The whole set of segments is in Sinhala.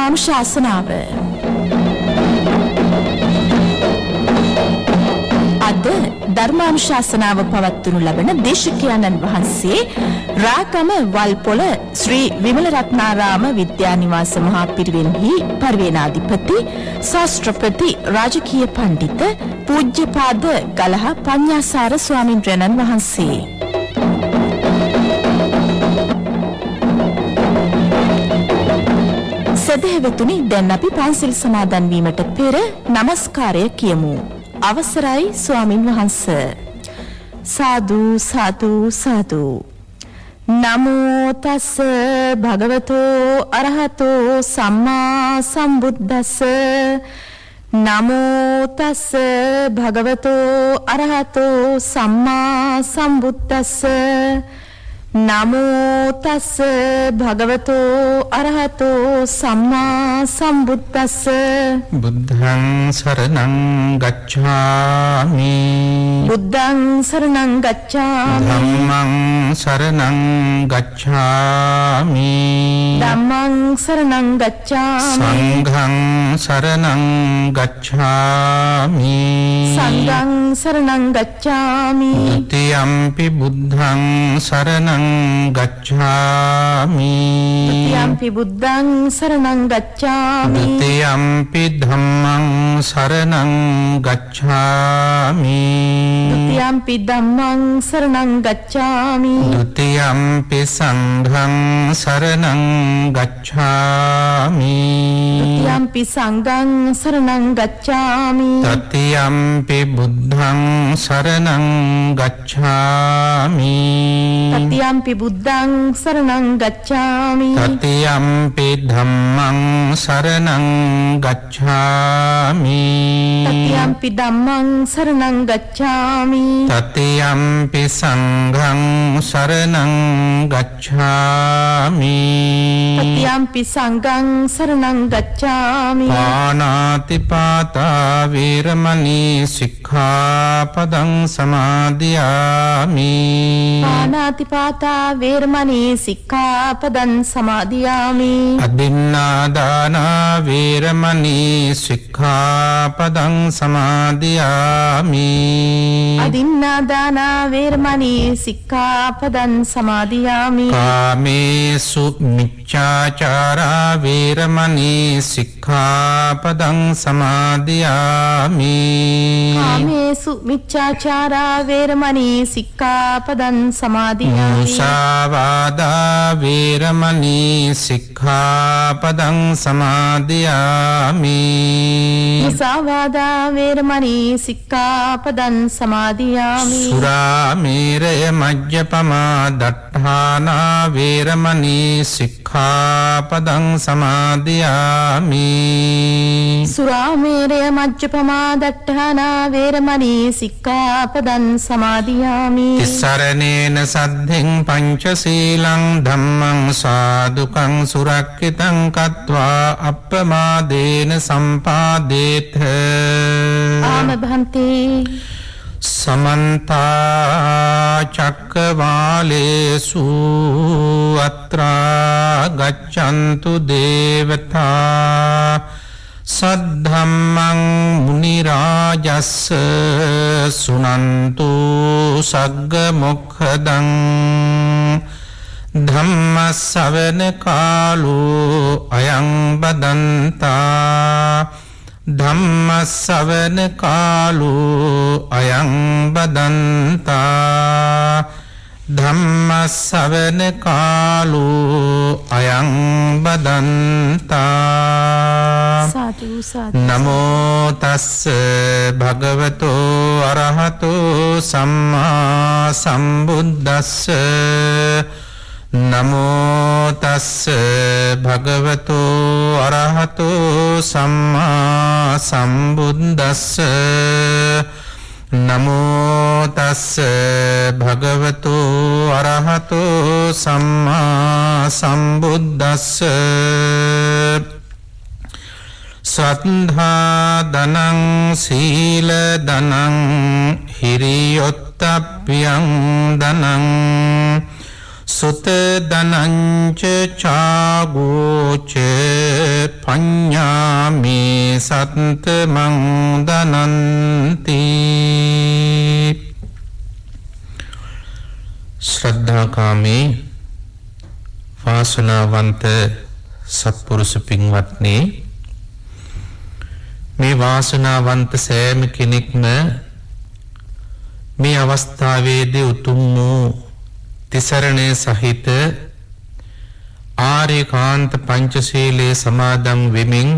ධර්මානුශාසනාව අද ධර්මානුශාසනාව පවත්වනු ලබන දේශකයන්න් වහන්සේ රාගම වල්පොළ ශ්‍රී විමල රත්නාරාම විද්‍යානිවාස මහා පිරිවෙන්හි පරිවේනාධිපති ශාස්ත්‍රපති රාජකීය පඬිත පූජ්‍යපාද ගලහ පඤ්ඤාසාර ස්වාමින්ද්‍රයන්න් වහන්සේ. සදහැවතුනි, දැන් අපි පන්සිල් සමාදන් වීමට පෙර নমස්කාරය කියමු. අවසරයි ස්වාමින් වහන්සේ. සාදු සාදු සාදු. නමෝ තස් භගවතෝ අරහතෝ සම්මා සම්බුද්දස්ස. නමෝ තස් භගවතෝ අරහතෝ සම්මා සම්බුද්දස්ස. නමෝ තස් භගවතෝ අරහතෝ සම්මා සම්බුද්දස්ස. බුද්ධං සරණං ගච්ඡාමි. බුද්ධං සරණං ගච්ඡාමි. ධම්මං සරණං ගච්ඡාමි. ධම්මං සරණං ගච්ඡාමි. සංඝං සරණං ගච්ඡාමි. සංඝං සරණං ගච්ඡාමි. ဒ ුතියම්පි බුද්ධං සරණං ගච්ඡාමි. ဒ ුතියම්පි බුද්ධං සරණං ගච්ඡාමි. ဒ ුතියම්පි ධම්මං සරණං ගච්ඡාමි. ဒ ුතියම්පි ධම්මං සරණං ගච්ඡාමි. ဒ ුතියම්පි සංඝං සරණං ගච්ඡාමි. ဒ ුතියම්පි සංඝං සරණං ගච්ඡාමි. තතියම්පි බුද්ධං සරණං ගච්ඡාමි. තතියම්පි බුද්ධං සරණං ගච්ඡාමි. තතියම්පි ධම්මං සරණං ගච්ඡාමි. තතියම්පි ධම්මං සරණං ගච්ඡාමි. තතියම්පි සංඝං සරණං ගච්ඡාමි. තතියම්පි සංඝං සරණං ගච්ඡාමි. පාණාති පාතා වේරමණී සික්ඛාපදං සමාදියාමි. පාණාතිපාතා වේරමණී සික්ඛාපදං සමාදියාමි. අදින්නාදානා වේරමණී සික්ඛාපදං සමාදියාමි. අදින්නාදානා වේරමණී සික්ඛාපදං සමාදියාමි. කාමේසු මිච්ඡාචාරා වේරමණී සික්ඛාපදං සමාදියාමි. කාමේසු මිච්ඡාචාරා වේරමණී සික්ඛාපදං සමාදියාමි. මුසාවාදා වේරමණී සික්ඛාපදං සමාදියාමි. මුසාවාදා වේරමණී සික්ඛාපදං සමාදියාමි. සුරාමේරය මජ්ජපමා දට්ඨානා වේරමණී සික්ඛාපදං සමාදියාමි. සුරාමේරය මජ්ජපමා දට්ඨානා වේරමණී සික්ඛාපදං සමාදියාමි. තිසරණේන සද්ධින් පංචශීලං ධම්මං සාදුකං සුරක්ඛිතං කତ୍වා අප්පමාදේන සම්පාදේත. ආමභන්තේ සමන්ත චක්කවාලේසු අත්‍රා ගච්ඡන්තු දේවතා සද්ධම්මං මුනි රාජස්ස සුනන්තු සග්ග මොක්ඛදං ධම්ම ශ්‍රවණ කාලෝ අයං බදන්තා. ධම්ම ශ්‍රවණ කාලෝ අයං බදන්තා. ධම්ම ශ්‍රවණ කාලෝ අයං බදන්තා. සාදු සාදු. නමෝ තස්ස භගවතෝ අරහතෝ සම්මා සම්බුද්දස්ස. නමෝ තස්ස භගවතෝ අරහතෝ සම්මා සම්බුද්දස්ස. නමෝ තස්ස භගවතෝ අරහතෝ සම්මා සම්බුද්දස්ස. සද්ධා දනං සීල දනං හිරියොත්තප්පියං දනං සුත දනංච චාගෝච පඤ්ඤාමේ සත්ත මං දනන්ති. ශ්‍රද්ධාකාමී වාසනාවන්ත සත්පුරුෂ පින්වත්නි, මේ වාසනාවන්ත සෑම කෙනෙක්ම මේ අවස්ථාවේදී උතුම් වූ තිසරණේ සහිත ආර්යකාන්ත පංචශීලයේ සමාදන් වෙමින්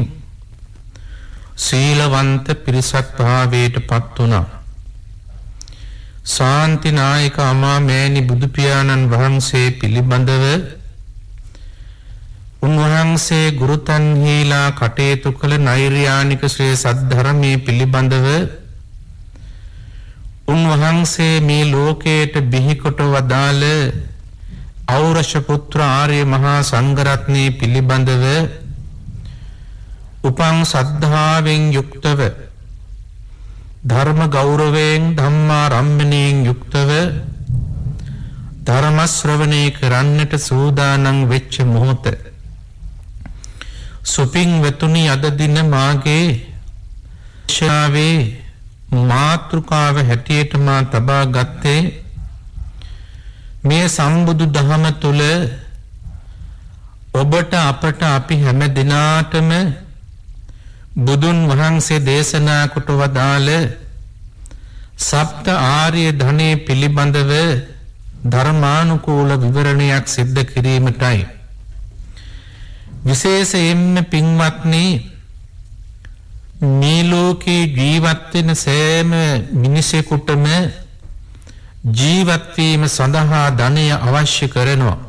සීලවන්ත පිරිසක් භාවයට පත් වුණා. ශාන්තිනායක අමාමෑණි බුදු පියාණන් වහන්සේ පිළිබඳව උන්වහන්සේ ගුරුතන්හිලා කටයුතු කළ නෛර්යානික ශ්‍රේ සද්ධර්මයේ පිළිබඳව උන්වහන්සේ මේ ලෝකයට බිහිකොට වදාළ ඖරස පුත්‍ර ආර්ය මහා සංඝරත්නයේ පිළිබඳව උපං සද්ධාවෙන් යුක්තව ධර්ම ගෞරවයෙන් ධම්මාරම්මණයෙන් යුක්තව ධර්ම ශ්‍රවණය කරන්නට සූදානම් වෙච්ච මොහොත සුපින් වෙතුනි අද දින මාගේ ශාවේ මාතෘකාව හැටියට මා තබා ගත්තේ මේ සම්බුදු දහම තුල ඔබට අපට අපි හැම දිනාටම බුදුන් වහන්සේ දේශනා කොට වදාළ සප්ත ආර්ය ධනේ පිළිබඳව ධර්මානුකූල විවරණයක් සිද්ධ කිරීමටයි. විශේෂයෙන්ම පින්වත්නි, මේ ලෝකේ ජීවත් වෙන සෑම මිනිසෙකුටම ජීවත් වීම සඳහා ධනය අවශ්‍ය කරනවා.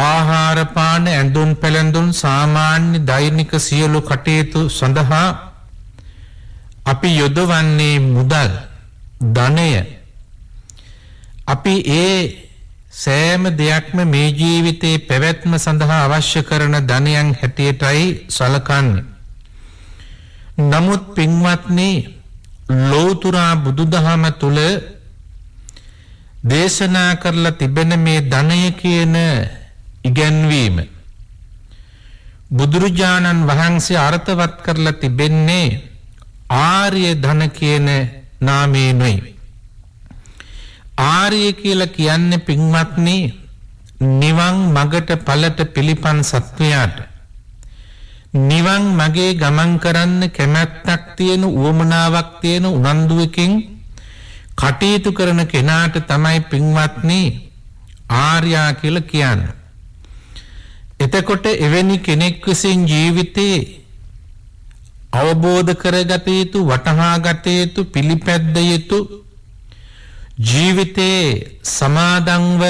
ආහාර පාන ඇඳුම් පැළඳුම් සාමාන්‍ය දෛනික සියලු කටයුතු සඳහා අපි යොදවන්නේ මුදල්, ධනය. අපි ඒ සෑම දෙයක්ම මේ ජීවිතේ පැවැත්ම සඳහා අවශ්‍ය කරන ධනයන් හැටියටයි සලකන්නේ. නමුත් පින්වත්නි, ලෝතුරා බුදුදහම තුල දේශනා කරලා තිබෙන මේ ධනය කියන ඉගැන්වීම බුදුරජාණන් වහන්සේ අර්ථවත් කරලා තිබෙන්නේ ආර්ය ධන කියන නාමයෙන්යි. ආර්ය කියලා කියන්නේ පින්වත්නි, නිවන් මගට ඵලට පිළිපන් සත්වයාට, නිවන් මගේ ගමන් කරන්න කැමැත්තක් තියෙන, උවමනාවක් තියෙන, උනන්දුවකින් කටයුතු කරන කෙනාට තමයි පින්වත්නි ආර්යා කියලා කියන්නේ. එතකොට එවැනි කෙනෙක් විසින් ජීවිතේ අවබෝධ කරගත යුතු, වටහා ගත යුතු, පිළිපැද්ද යුතු, ජීවිතේ සමාදන්ව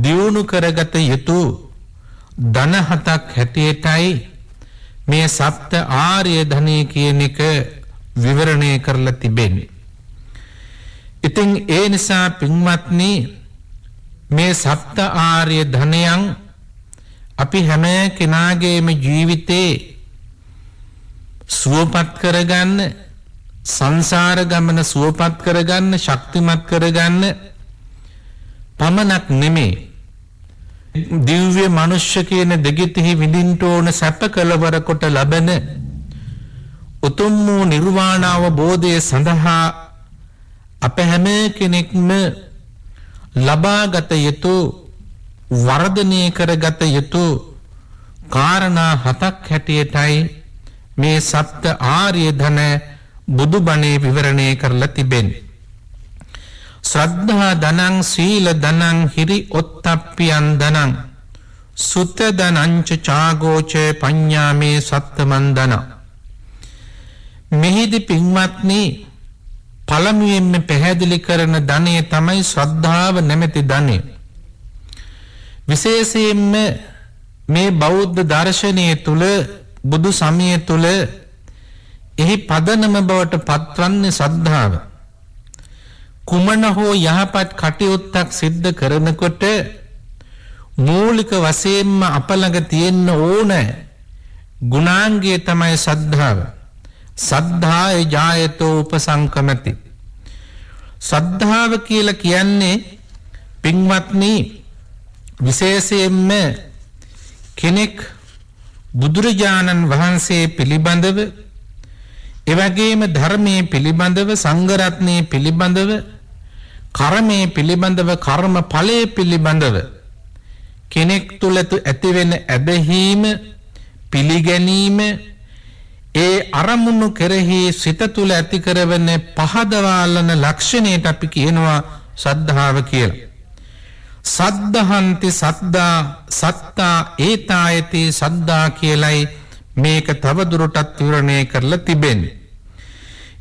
දියුණු කරගත යුතු ධන හතක් හැටියටයි මේ සප්ත ආර්ය ධනෙ කියන එක විවරණය කරලා තිබෙන්නේ. ඉතින් ඒ නිසා පින්වත්නි, මේ සප්ත ආර්ය ධනයන් අපි හැම කෙනාගේම ජීවිතේ සුවපත් කරගන්න, සංසාර ගමන සුවපත් කරගන්න, ශක්තිමත් කරගන්න පමණක් නෙමේ, දිව්‍ය මනුෂ්‍ය කියන දෙගිතෙහි විඳින්න ඕන සැප කළවර කොට ලබන උතුම් වූ නිර්වාණ අවබෝධය සඳහා අප හැම කෙනෙක්ම ලබාගත යුතු, වර්ධනය කරගත යුතු කාරණා හතක් හැටියටයි මේ සප්ත ආර්ය ධන බුදුබණේ විවරණය කරලා තිබෙන්නේ. ශ්‍රද්ධා ධනං, සීල ධනං, හිරි ඔත්තප්පියං ධනං, සුත ධනං ච චාගෝච පඤ්ඤාමේ සත්තමන් ධන. මෙහිදී පින්වත්නි, පළමුවෙන්ම පැහැදිලි කරන ධනය තමයි ශ්‍රද්ධාව නැමැති ධනය. විශේෂයෙන්ම මේ බෞද්ධ දර්ශනය තුල, බුදු සමය තුල එහි පදනම බවට පත්වන්නේ ශ්‍රද්ධාව. කුමන හෝ යහපත් කටයුත්තක් සිද්ධ කරනකොට මූලික වශයෙන්ම අප ළඟ තියෙන්න ඕන ගුණාංගය තමයි ශ්‍රද්ධාව. සද්ධාය ජායතෝ උපසංකමති. ශ්‍රද්ධාව කියලා කියන්නේ පින්වත්නි විශේෂයෙන්ම කෙනෙක් බුදුරජාණන් වහන්සේ පිළිබඳව එවැගේම ධර්මයේ පිළිබඳව සංඝ රත්නයේ පිළිබඳව කර්මයේ පිළිබඳව කර්ම ඵලයේ පිළිබඳව කෙනෙක් තුළ ඇතිවෙන ඇදහිීම පිළිගැනීම ඒ අරමුණු කෙරෙහි සිත තුළ ඇති කරවන පහදවාලන ලක්ෂණයට අපි කියනවා සද්ධාව කියලා. සද්ධහන්ති සද්දා සත්තා ඒතායති සද්දා කියලයි මේක තවදුරටත් විවරණය කරලා තිබෙන්නේ.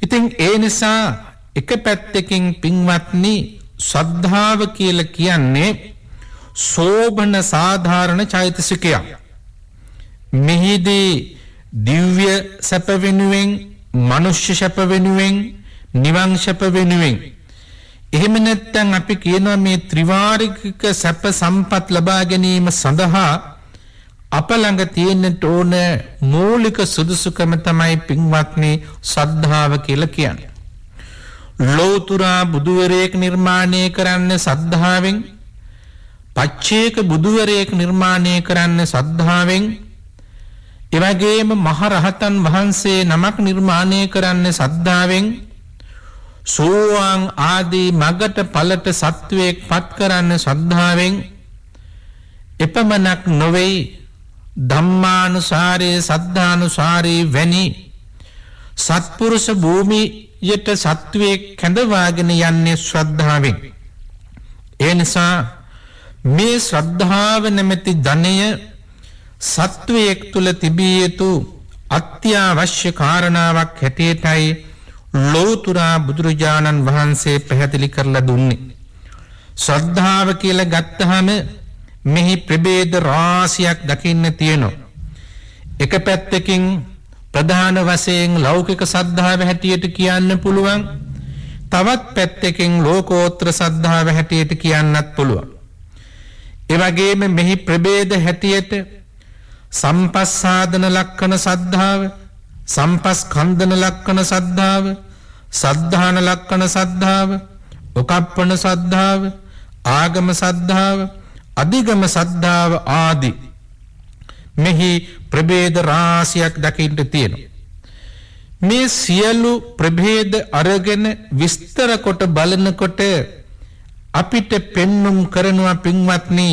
ඉතින් ඒ නිසා එක පැත්තකින් පින්වත්නි ශ්‍රද්ධාව කියලා කියන්නේ සෝබන සාධාරණ චෛතසිකයක්. මෙහිදී දිව්‍ය සැප වෙනුවෙන් මනුෂ්‍ය සැප වෙනුවෙන් නිවන් සැප වෙනුවෙන් එහෙම නැත්නම් අපි කියනවා මේ ත්‍රිවාරික සැප සම්පත් ලබා ගැනීම සඳහා අප ළඟ තියෙන්න ඕන මූලික සුදුසුකම තමයි පින්වත්නි ශ්‍රද්ධාව කියලා කියන්නේ. ලෝතුරා බුදුවරයෙක් නිර්මාණය කරන්න ශ්‍රද්ධාවෙන්, පච්චේක බුදුවරයෙක් නිර්මාණය කරන්න ශ්‍රද්ධාවෙන්, එවැගේම මහරහතන් වහන්සේ නමක් නිර්මාණය කරන්න ශ්‍රද්ධාවෙන්, සෝවාන් ආදී මගට ඵලට සත්වයක් පත් කරන්න ශ්‍රද්ධාවෙන්, එපමණක් නොවේ ධම්මානුසාරේ සද්ධානුසාරේ වැනි සත්පුරුෂ භූමියට සත්වයක් කැඳවාගෙන යන්නේ ශ්‍රද්ධාවෙන්. ඒ නිසා මේ ශ්‍රද්ධාව නැමැති ධනය සත්වයක් තුල තිබිය යුතු අත්‍යවශ්‍ය කාරණාවක් හැටියටයි ලෝතුරා බුදුරජාණන් වහන්සේ පැහැදිලි කරලා දුන්නේ. ශ්‍රද්ධාව කියලා ගත්තහම මෙහි ප්‍රභේද රාශියක් දකින්න තියෙනවා. එක පැත්තකින් ප්‍රධාන වශයෙන් ලෞකික ශ්‍රද්ධාව හැටියට කියන්න පුළුවන්. තවත් පැත්තකින් ලෝකෝත්තර ශ්‍රද්ධාව හැටියට කියන්නත් පුළුවන්. ඒ වගේම මෙහි ප්‍රභේද හැටියට සම්පස්සාදන ලක්ෂණ ශ්‍රද්ධාව, සම්පස්කන්ධන ලක්ෂණ ශ්‍රද්ධාව, සද්ධාන ලක්ෂණ ශ්‍රද්ධාව, උකප්පන ශ්‍රද්ධාව, ආගම ශ්‍රද්ධාව, අධිගම ශ්‍රද්ධාව ආදී මෙහි ප්‍රභේද රාශියක් දකින්න තියෙනවා. මේ සියලු ප්‍රභේද අරගෙන විස්තර කොට බලනකොට අපිට පෙන්눔 කරනවා පින්වත්නි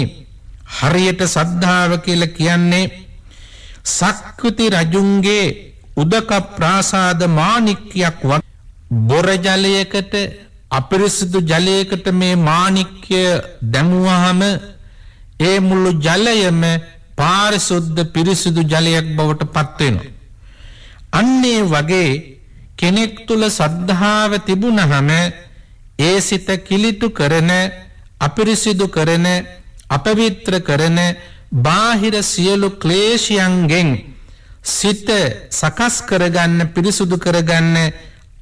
හරියට ශ්‍රද්ධාව කියලා කියන්නේ සක්විති රජුන්ගේ උදක ප්‍රාසාද මාණික්කයක් වගේ බොර ජලයකට අපිරිසිදු ජලයකට මේ මාණික්කය දැමුවාම ඒ මුළු ජලයම පාරිශුද්ධ පිරිසිදු ජලයක් බවට පත් වෙනවා. අන්නේ වගේ කෙනෙක් තුල ශ්‍රද්ධාව තිබුණහම ඒ සිත කිලිටු කරන, අපිරිසිදු කරන, අපවිත්‍ර කරන බාහිර සියලු ක්ලේශයන්ගෙන් සිත සකස් කරගන්න, පිරිසුදු කරගන්න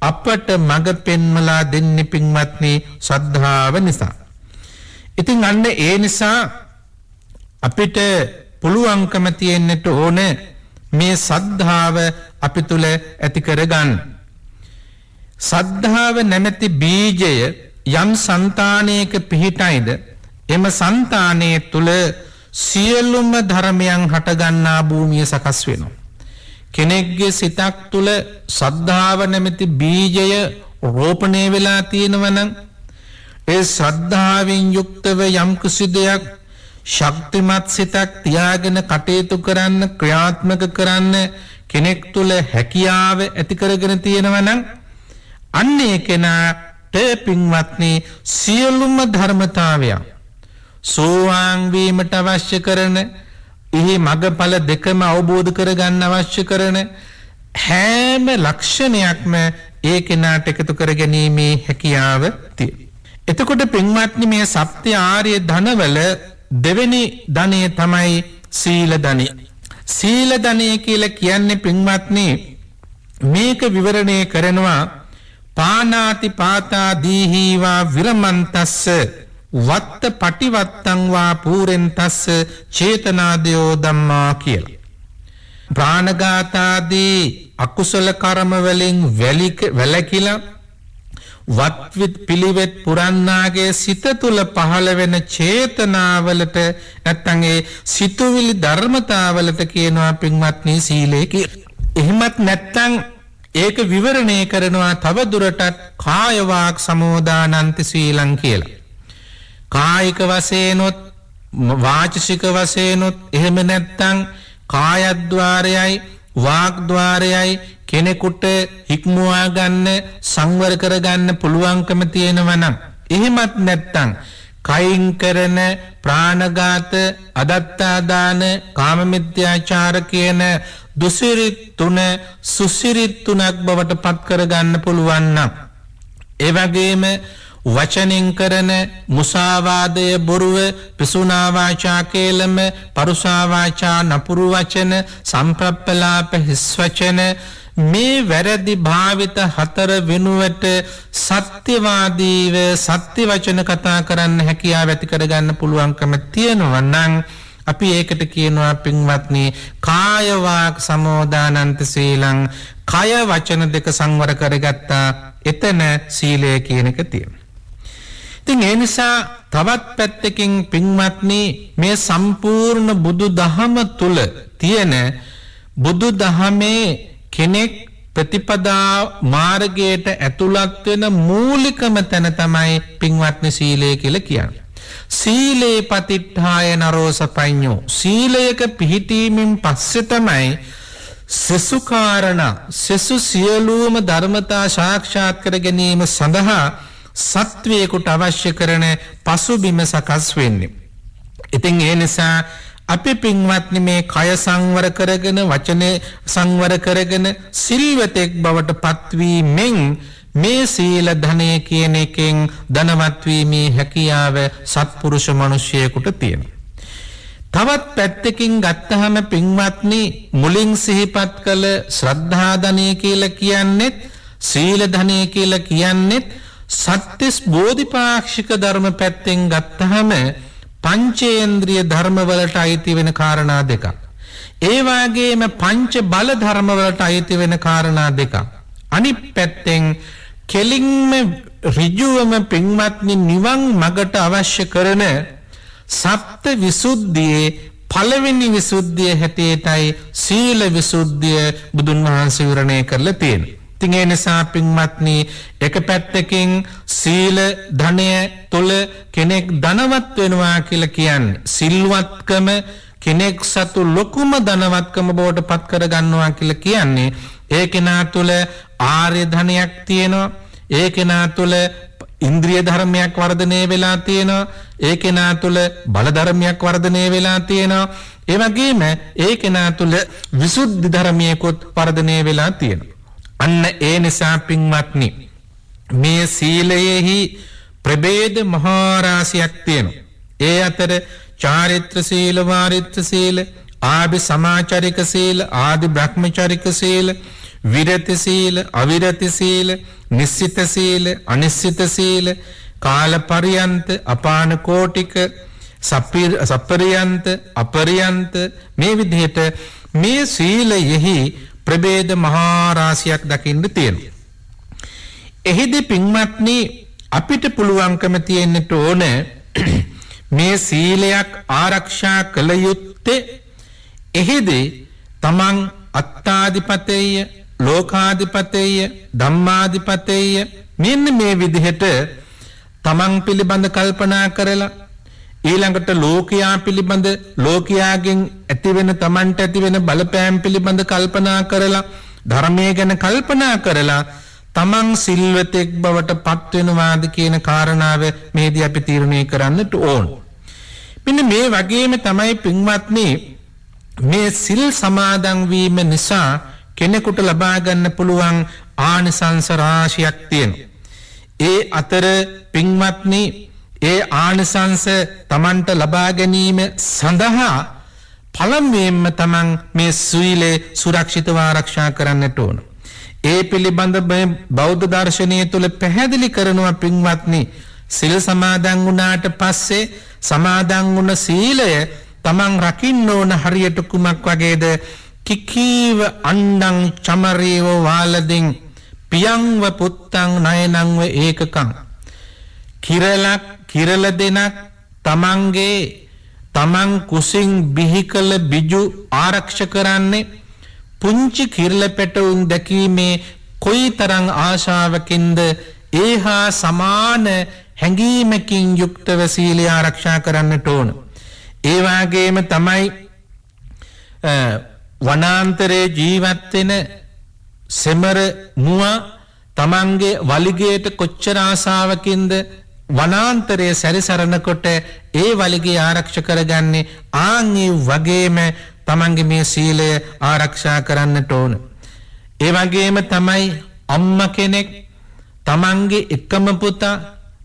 අපට මඟ පෙන්වලා දෙන්නේ පින්වත්නි ශ්‍රද්ධාව නිසා. ඉතින් අන්න ඒ නිසා අපිට පුළුවන්කම තියෙන්නට ඕන මේ ශ්‍රද්ධාව අපි තුල ඇති කරගන්න. ශ්‍රද්ධාව නැමැති බීජය යම් సంతානයක පිහිටයිද එම సంతානයේ තුල සියලුම ධර්මයන් හටගන්නා භූමිය සකස් වෙනවා. කෙනෙක්ගේ සිතක් තුල ශ්‍රද්ධාව නැමැති බීජය රෝපණය වෙලා තියෙනවා නම් ඒ ශ්‍රද්ධාවෙන් යුක්තව යම් කිසි දෙයක් ශක්තිමත් සිතක් තියාගෙන කටයුතු කරන්න, ක්‍රියාත්මක කරන්න කෙනෙක් තුල හැකියාව ඇති කරගෙන තියෙනවා නම් අන්නේ කෙනාට පින්වත්නි සියලුම ධර්මතාවයන් සෝවාන් වීමට අවශ්‍ය කරන, එහි මගඵල දෙකම අවබෝධ කරගන්න අවශ්‍ය කරන හැම ලක්ෂණයක්ම ඒ කෙනාට එකතු කර ගැනීමේ හැකියාව තියෙනවා. එතකොට පින්වත්නි මේ සත්‍ය ආර්ය ධනවල දෙවෙනි ධනය තමයි සීල ධනය. සීල ධනය කියලා කියන්නේ පින්වත්නි මේක විවරණය කරනවා පානාති පාතා දීහිවා විරමන්තස්ස වත්ත පටිවත්තං වා පූරෙන්තස්ස චේතනාදයෝ ධම්මා කියලා. ප්‍රාණඝාතාදී අකුසල කර්ම වලින් වැළකීලා වත්විත් පිළිවෙත් පුරන්නාගේ සිත තුළ පහළ වෙන චේතනාවලට නැත්නම් ඒ සිතුවිලි ධර්මතාවලට කියනවා පින්වත්නි සීලය කියලා. එහෙමත් නැත්නම් ඒක විවරණය කරනවා තව දුරටත් කාය වාක් සමෝදානන්ති සීලං කියලා. කායික වශයෙන්ොත් වාචසික වශයෙන්ොත් එහෙම නැත්නම් කායද්්වාරයයි වාග්ද්වාරයයි කෙනෙකුට හික්මුවා ගන්න සංවර කරගන්න පුළුවන්කම තියෙනවා නම් එහෙමත් නැත්නම් කයින් කරන ප්‍රාණඝාත අදත්තාදාන කාමමිත්‍යාචාර කියන දුසිරිත් තුන සුසිරිත් තුනක් බවට පත් කරගන්න පුළුවන් නම් ඒ වගේම වචනින් කරන මුසාවාදය බොරුව පිසුනා වාචා කේලම පරුසා වාචා නපුරු වචන සම්ප්‍රප්පලාප හිස් වචන මේ වැරදි භාවිත හතර වෙනුවට සත්‍යවාදීව සත්‍ය වචන කතා කරන්න හැකියාව ඇති කරගන්න පුළුවන්කම තියෙනවා නම් අපි ඒකට කියනවා පින්වත්නි කාය වාක් සමෝදානන්ත සීලං කය වචන දෙක සංවර කරගත්තා එතන සීලය කියන එක තියෙනවා. ඉතින් ඒ නිසා තවත් පැත්තකින් පින්වත්නි මේ සම්පූර්ණ බුදු දහම තුල තියෙන බුදු දහමේ කෙනෙක් ප්‍රතිපදා මාර්ගයට ඇතුළත් වෙන මූලිකම තැන තමයි පින්වත්නි සීලය කියලා කියන්නේ. සීලේ පතිට්ඨාය නරෝසපඤ්ඤෝ සීලයක පිහිටීමෙන් පස්සේ තමයි සසු කාරණා සසු සියලුම ධර්මතා සාක්ෂාත් කර ගැනීම සඳහා සත්වයකට අවශ්‍ය කරන පසුබිම සකස් වෙන්නේ. ඉතින් ඒ නිසා අපි පින්වත්නි මේ කය සංවර කරගෙන වචනේ සංවර කරගෙන සිල්වතෙක් බවට පත්වීමෙන් මේ සීල ධනය කියන එකෙන් ධනවත් වීමේ හැකියාව සත්පුරුෂ මිනිසෙකුට තියෙනවා. තවත් පැත්තකින් ගත්තහම පින්වත්නි මුලින් සිහිපත් කළ ශ්‍රද්ධා ධනය කියලා කියන්නේ සීල ධනය කියලා කියන්නේ සත්‍තිස් බෝධිපාක්ෂික ධර්ම පැත්තෙන් ගත්තහම පංචේන්ද්‍රිය ධර්ම වලට අයිති වෙන කාරණා දෙකක්. ඒ වගේම පංච බල ධර්ම වලට අයිති වෙන කාරණා දෙකක්. අනිත් පැත්තෙන් කෙලින්ම ඍජුවම පින්වත්නි නිවන් මගට අවශ්‍ය කරන සප්ත විසුද්ධියේ පළවෙනි විසුද්ධිය හැටියටයි සීල විසුද්ධිය බුදුන් වහන්සේ විවරණය කරලා තියෙන්නේ. ඉතින් ඒ නිසා පින්වත්නි එක පැත්තකින් සීල ධනය තුළ කෙනෙක් ධනවත් වෙනවා කියලා කියන්නේ සිල්වත්කම කෙනෙක් සතු ලොකුම ධනවත්කම බවට පත් කර ගන්නවා කියලා කියන්නේ ඒ කෙනා තුළ ආර්ය ධනයක් තියෙනවා ඒ කෙනා තුළ ඉන්ද්‍රිය ධර්මයක් වර්ධනය වෙලා තියෙනවා ඒ කෙනා තුළ බල ධර්මයක් වර්ධනය වෙලා තියෙනවා ඒ වගේම ඒ කෙනා තුළ විසුද්ධි ධර්මයකොත් වර්ධනය වෙලා තියෙනවා. අන්න ඒ නිසා පින්වත්නි මේ සීලයෙහි ප්‍රභේද මහා රාශියක් තියෙනවා. ඒ අතර චාරිත්‍ර සීල වාරිත්‍ර සීල ආදි සමාචරික සීල ආදි බ්‍රහ්මචරික සීල විරති සීල අවිරති සීල නිස්සිත සීල අනිස්සිත සීල කාල පරියන්ත අපාන කෝටික සප්පරියන්ත අපරියන්ත මේ විදිහට මේ සීලයෙහි ප්‍රභේද මහා රාශියක් දකින්න තියෙනවා. එහිදී පින්වත්නි අපිට පුළුවන්කම තියෙන්නට ඕන මේ සීලයක් ආරක්ෂා කළ යුත්තේ එහිදී තමන් අත්තාදිපතේය ලෝකාදිපතේය ධම්මාදිපතේය මෙන්න මේ විදිහට තමන් පිළිබඳ කල්පනා කරලා ඊළඟට ලෝකයා පිළිබඳ ලෝකයාගෙන් ඇතිවෙන තමන්ට ඇතිවෙන බලපෑම් පිළිබඳ කල්පනා කරලා ධර්මය ගැන කල්පනා කරලා තමන් සිල්වතෙක් බවට පත් වෙනවාද කියන කාරණාව මේදී අපි තීරණය කරන්නට ඕන. මෙන්න මේ වගේම තමයි පින්වත්නි මේ සිල් සමාදන් වීම නිසා කෙනෙකුට ලබා ගන්න පුළුවන් ආනිසංස රාශියක් තියෙනවා. ඒ අතර පින්වත්නි ඒ ආනිසංස තමන්ට ලබා ගැනීම සඳහා පළමුවෙන්ම තමන් මේ සීලය සුරක්ෂිතව ආරක්ෂා කරන්නට ඕන. ඒ පිළිබඳ බෞද්ධ දර්ශනය තුළ පැහැදිලි කරනවා පින්වත්නි සිල් සමාදන් වුණාට පස්සේ සමාදන් වුණ සීලය තමන් රකින්න ඕන හරියට කුමක් වගේද කිකීව අණ්ඩං චමරීව වාලදින් පියංව පුත්තං නයනංව ඒකකං කිරල දෙනක් තමන් කුසින් බිහි කළ බිජු ආරක්ෂ කරන්නේ පුංචි කිරල පැටවුන් දැකීමේ කොයිතරම් ආශාවකින්ද ඒහා සමාන හැඟීමකින් යුක්තව සීලය ආරක්ෂා කරන්නට ඕන. ඒ වගේම තමයි වනාන්තරයේ ජීවත් වෙන සෙමර මුවා තමන්ගේ වලිගයට කොච්චර ආශාවකින්ද වනාන්තරයේ සැරිසරනකොට ඒ වලිගය ආරක්ෂා කරගන්නේ ආන්ගේ වගේම තමන්ගේ මේ සීලය ආරක්ෂා කරන්නට ඕන. ඒ වගේම තමයි අම්මා කෙනෙක් තමන්ගේ එකම පුතා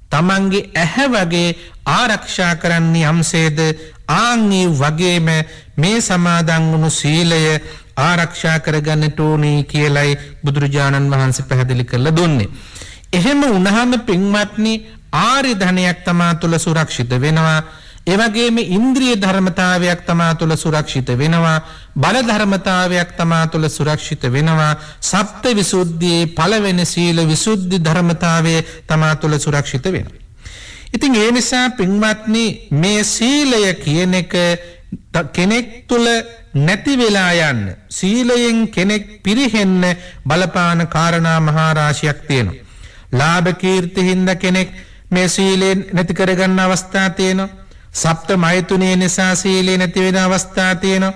තමන්ගේ ඇහැ වගේ ආරක්ෂා කරන්නේ යම්සේද ආන්ගේ වගේම මේ සමාදන් වුණු සීලය ආරක්ෂා කරගන්නට ඕනේ කියලයි බුදුරජාණන් වහන්සේ පැහැදිලි කරලා දුන්නේ. එහෙම වුණාම පින්වත්නි ආර්ය ධනයක් තමා තුළ සුරක්ෂිත වෙනවා. ඒ වගේම ඉන්ද්‍රිය ධර්මතාවයක් තමා තුළ සුරක්ෂිත වෙනවා. බල ධර්මතාවයක් තමා තුළ සුරක්ෂිත වෙනවා. සප්ත විසුද්ධියේ පළවෙනි සීල විසුද්ධි ධර්මතාවය තමා තුළ සුරක්ෂිත වෙනවා. ඉතින් ඒ නිසා පින්වත්නි මේ සීලය කියන එක කෙනෙක් තුළ නැති වෙලා යන්න සීලයෙන් කෙනෙක් පිරිහෙන්න බලපාන කාරණා මහා රාශියක් තියෙනවා. ලාභ කීර්ති හින්දා කෙනෙක් මේ සීලෙන් නැති කරගන්න අවස්ථා තියෙනවා. සප්ත මෛතුනේ නිසා සීලේ නැති වෙන අවස්ථා තියෙනවා.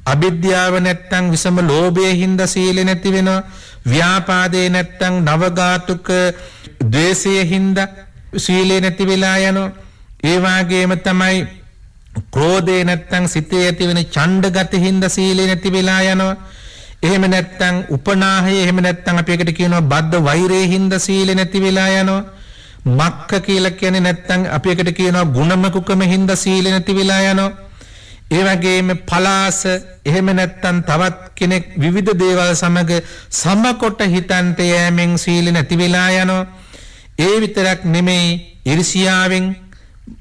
අවිද්‍යාව නැත්තම් විසම ලෝභයේ හින්දා සීලේ නැති වෙනවා. ව්‍යාපාදේ නැත්තම් නවඝාතුක ද්වේෂයේ හින්දා සීලේ නැති වෙලා යනවා. ඒ වගේම තමයි ක්‍රෝධේ නැත්තම් සිතේ ඇති වෙන ඡණ්ඩ ගති හින්දා සීලේ නැති වෙලා යනවා. එහෙම නැත්තම් උපනාහය එහෙම නැත්තම් අපි එකට කියනවා බද්ධ වෛරයේ හින්දා සීලේ නැති වෙලා යනවා. මක්ක කියලා කියන්නේ නැත්තම් අපි එකට කියනවා ගුණමකුකම හින්දා සීල නැති වෙලා යනවා. ඒ වගේම පලාස එහෙම නැත්තම් තවත් කෙනෙක් විවිධ දේවල් සමග සමකොට හිතන්ට යෑමෙන් සීල නැති වෙලා යනවා. ඒ විතරක් නෙමෙයි ඊර්ෂියාවෙන්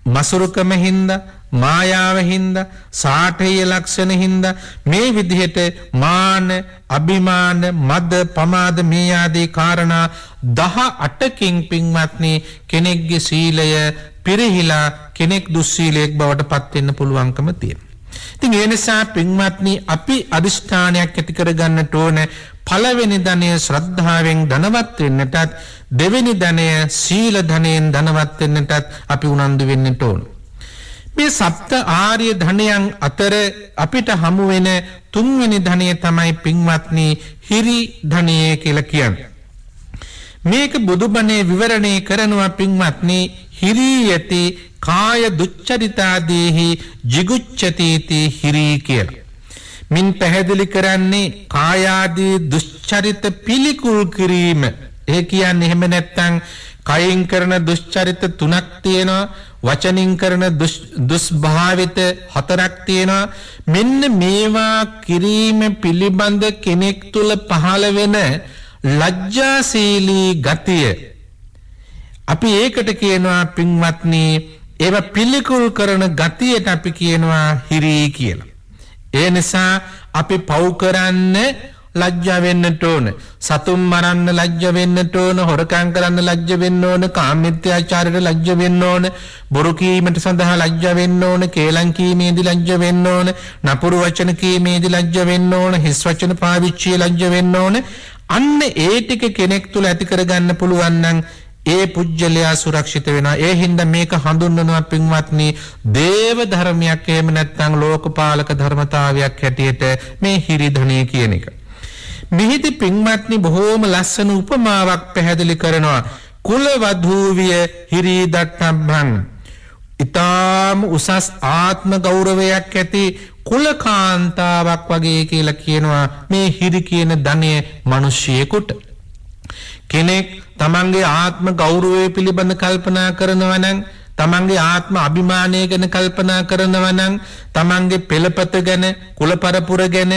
මසුරුකම හින්දා මායාව හින්දා සාඨය ලක්ෂණ හින්දා මේ විදිහට මාන අභිමාන මද පමාද මේ ආදී කාරණා 18කින් පින්වත්නි කෙනෙක්ගේ සීලය පිරිහිලා කෙනෙක් දුස්සීලයක් බවට පත් වෙන්න පුළුවන්කම තියෙනවා. ඉතින් ඒ නිසා පින්වත්නි අපි අදිෂ්ඨානයක් ඇති කරගන්නට ඕන පළවෙනි ධනය ශ්‍රද්ධාවෙන් ධනවත් වෙන්නටත් දෙවෙනි ධනය සීල ධනයෙන් ධනවත් වෙන්නටත් අපි උනන්දු වෙන්නට ඕන. මේ සප්ත ආර්ය ධනයන් අතර අපිට හමු වෙන තුන්වෙනි ධනය තමයි පින්වත්නි හිරි ධනය කියලා කියන්නේ. මේක බුදුබණේ විවරණය කරනවා පින්වත්නි හිරියති කාය දුච්චරිතාදීහි jigucchati හිරි කියලා. මින් පැහැදිලි කරන්නේ කායාදී දුෂ්චරිත පිළිකුල් කිරීම. ඒ කියන්නේ එහෙම නැත්තම් කයින් කරන දුෂ්චරිත 3ක් තියෙනවා. වචනින් කරන දුස්භාවිත 4ක් තියෙනවා. මෙන්න මේවා කිරීම පිළිබඳ කෙනෙක් තුල පහළ වෙන ලැජ්ජාශීලී ගතිය අපි ඒකට කියනවා පින්වත්නි ඒව පිළිකුල් කරන ගතියට අපි කියනවා හිරි කියලා. ඒ නිසා අපි පව් කරන්න ලැජ්ජා වෙන්නට ඕන. සතුන් මරන්න ලැජ්ජා වෙන්නට ඕන. හොරකම් කරන්න ලැජ්ජා වෙන්න ඕන. කාමමිත්‍යාචාරයට ලැජ්ජා වෙන්න ඕන. බොරු කීමට සඳහා ලැජ්ජා වෙන්න ඕන. කේලම් කීමේදී ලැජ්ජා වෙන්න ඕන. නපුරු වචන කීමේදී ලැජ්ජා වෙන්න ඕන. හිස් වචන පාවිච්චියේ ලැජ්ජා වෙන්න ඕන. අන්න ඒ ටික කෙනෙක් තුල ඇති කරගන්න පුළුවන් නම් ඒ පුජ්‍යලයා සුරක්ෂිත වෙනවා. ඒ හින්දා මේක හඳුන්වනවා පින්වත්නි දේව ධර්මයක් එහෙම නැත්නම් ලෝකපාලක ධර්මතාවයක් හැටියට මේ හිරි ධනය කියන එක. මෙහිදී පින්වත්නි බොහෝම ලස්සන උපමාවක් පැහැදිලි කරනවා. කුල වධූවිය හිරි දට්ටම්බන්. ඊටාම උසස් ආත්ම ගෞරවයක් ඇති කුලකාන්තාවක් වගේ කියලා කියනවා මේ හිරි කියන ධනය මිනිසියෙකුට. කෙනෙක් තමන්ගේ ආත්ම ගෞරවය පිළිබඳ කල්පනා කරනවා නම් තමන්ගේ ආත්ම අභිමානය ගැන කල්පනා කරනවා නම් තමන්ගේ පෙළපත ගැන කුල පරපුර ගැන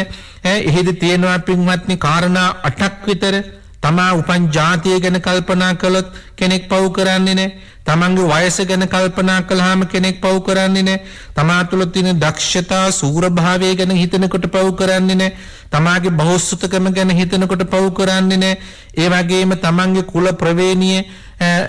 එහෙදි තියෙනවා පින්වත්නි කාරණා 8ක් විතර තමා උපන් ජාතිය ගැන කල්පනා කළොත් කෙනෙක් පව් කරන්නේ නැහැ. තමන්ගේ වයස ගැන කල්පනා කළාම කෙනෙක් පව් කරන්නේ නැහැ. තමා තුළ තියෙන දක්ෂතා සූරභාවය ගැන හිතනකොට පව් කරන්නේ නැහැ. තමාගේ බහුසුතකම ගැන හිතනකොට පව් කරන්නේ නැහැ. ඒ වගේම තමන්ගේ කුල ප්‍රවේණිය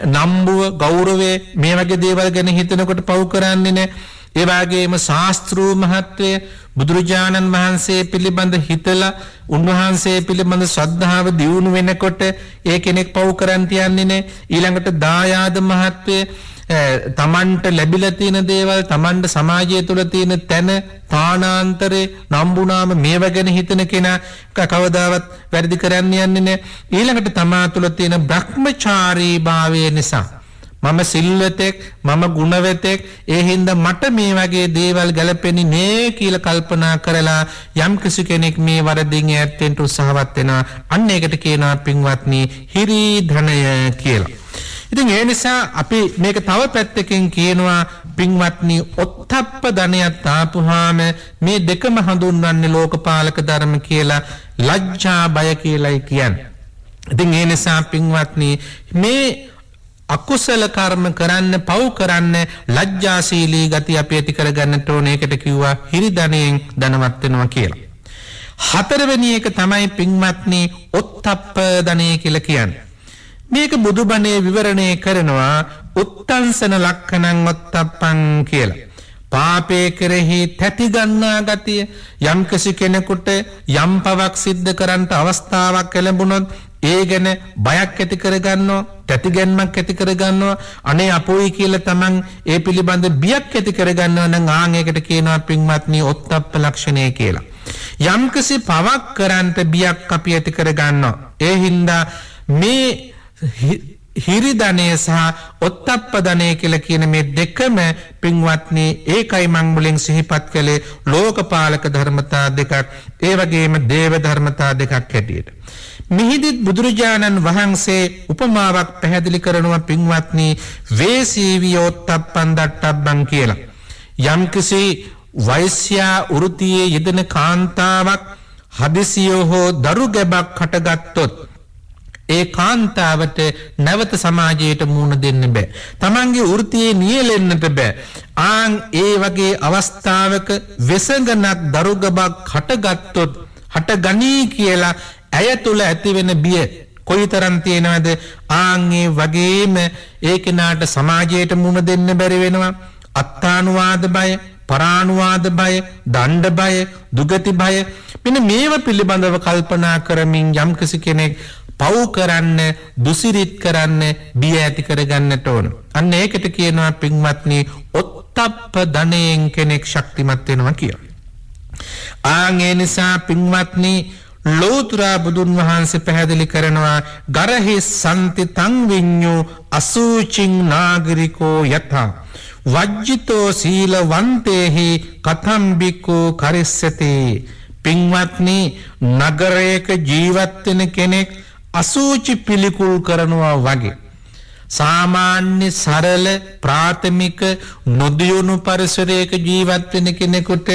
නම්බුව ගෞරවය මේ වගේ දේවල් ගැන හිතනකොට පව් කරන්නේ නැහැ. ඒ වගේම ශාස්ත්‍රූ මහත්වය බුදුරජාණන් වහන්සේ පිළිබඳ හිතලා උන්වහන්සේ පිළිබඳ ශ්‍රද්ධාව දියුණු වෙනකොට ඒ කෙනෙක් පව් කරන් තියන්නේ නැහැ. ඊළඟට දායාද මහත්වය තමන්ට ලැබිලා තියෙන දේවල් තමන්ට සමාජය තුළ තියෙන තැන තානාන්තරේ නම්බුනාම මේව ගැන හිතන කෙනා කවදාවත් වැරදි කරන්න යන්නේ නැහැ. ඊළඟට තමා තුළ තියෙන බ්‍රහ්මචාරී භාවය නිසා මම සිල්වතෙක් මම ගුණවතෙක් ඒ හින්දා මට මේ වගේ දේවල් ගැලපෙන්නේ නේ කියලා කල්පනා කරලා යම් කිසි කෙනෙක් මේ වරදින් ඈත්ෙන්න උත්සාහවත් වෙනවා. අන්න ඒකට කියනවා පින්වත්නි හිරි ධනය කියලා. ඉතින් ඒ නිසා අපි මේක තව පැත්තකින් කියනවා පින්වත්නි ඔත්තප්ප ධනයත් ආපුහාම මේ දෙකම හඳුන්වන්නේ ලෝකපාලක ධර්ම කියලා ලැජ්ජා බය කියලායි කියන්නේ. ඉතින් ඒ නිසා පින්වත්නි මේ අකුසල කර්ම කරන්න පව් කරන්න ලැජ්ජාශීලී ගති අපි ඇති කරගන්නට ඕනේ. ඒකට කිව්වා හිරි ධනයෙන් ධනවත් වෙනවා කියලා. හතරවෙනි එක තමයි පින්වත්නි ඔත්තප්ප ධනය කියලා කියන්නේ. මේක බුදුබණේ විවරණය කරනවා උත්තංසන ලක්ඛණං ඔත්තප්පං කියලා. පාපේ කෙරෙහි තැති ගන්නා ගතිය යම් කිසි කෙනෙකුට යම් පවක් සිද්ධ කරන්නට අවස්ථාවක් ලැබුණොත් ඒ ගැන බයක් ඇති කරගන්නවා, තැතිගැන්මක් ඇති කරගන්නවා, අනේ අපෝයි කියලා තමන් ඒ පිළිබඳ බියක් ඇති කරගන්නවා නම් ආන් ඒකට කියනවා පින්වත්නි ඔත්තප්ප ලක්ෂණය කියලා. යම්කිසි පවක් කරන්ට බියක් අපි ඇති කරගන්නවා. ඒ හින්දා මේ හිරි ධනය සහ ඔත්තප්ප ධනය කියලා කියන මේ දෙකම පින්වත්නි ඒකයි මම මුලින් සිහිපත් කළේ ලෝකපාලක ධර්මතා දෙකක්, ඒ වගේම දේව ධර්මතා දෙකක් හැටියට. මිහිදිත් බුදුරජාණන් වහන්සේ උපමාවක් පැහැදිලි කරනවා පින්වත්නි වේසීවියෝත්තප්පන් දට්ටබ්බන් කියලා. යම්කිසි වෛශ්‍යා වෘත්තියේ යෙදෙන කාන්තාවක් හදිසියෝ හෝ දරු ගැබක් හටගත්තොත් ඒ කාන්තාවට නැවත සමාජයට මුණ දෙන්න බෑ. තමන්ගේ වෘත්තියේ නියැලෙන්නට බෑ. ආන් ඒ වගේ අවස්ථාවක වෙසඟනක් දරු ගැබක් හටගත්තොත් හටගනී කියලා ඇය තුළ ඇතිවෙන බිය කොයිතරම් තියෙනවද? ආන්ගේ වගේම ඒ කෙනාට සමාජයට මුණ දෙන්න බැරි වෙනවා. අත්තානුවාද බය, පරානුවාද බය, දණ්ඩ බය, දුගති බය, මෙන්න මේව පිළිබඳව කල්පනා කරමින් යම්කිසි කෙනෙක් පව් කරන්න, දුසිරිත් කරන්න බිය ඇති කරගන්නට ඕන. අන්න ඒකට කියනවා පින්වත්නි ඔත්තප්ප ධනයෙන් කෙනෙක් ශක්තිමත් වෙනවා කියලා. ආන් ඒ නිසා පින්වත්නි ලෝතර බුදුන් වහන්සේ පැහැදිලි කරනවා ගරහි සම්ති තං විඤ්ඤෝ අසුචින් නාගරිකෝ යථා වජ්ජිතෝ සීලවන්තේහි කතම් බිකෝ කරිස්සති. පින්වත්නි නගරයක ජීවත් වෙන කෙනෙක් අසුචි පිළිකුල් කරනවා වගේ සාමාන්‍ය සරල ප්‍රාථමික නොදියුණු පරිසරයක ජීවත් වෙන කෙනෙකුට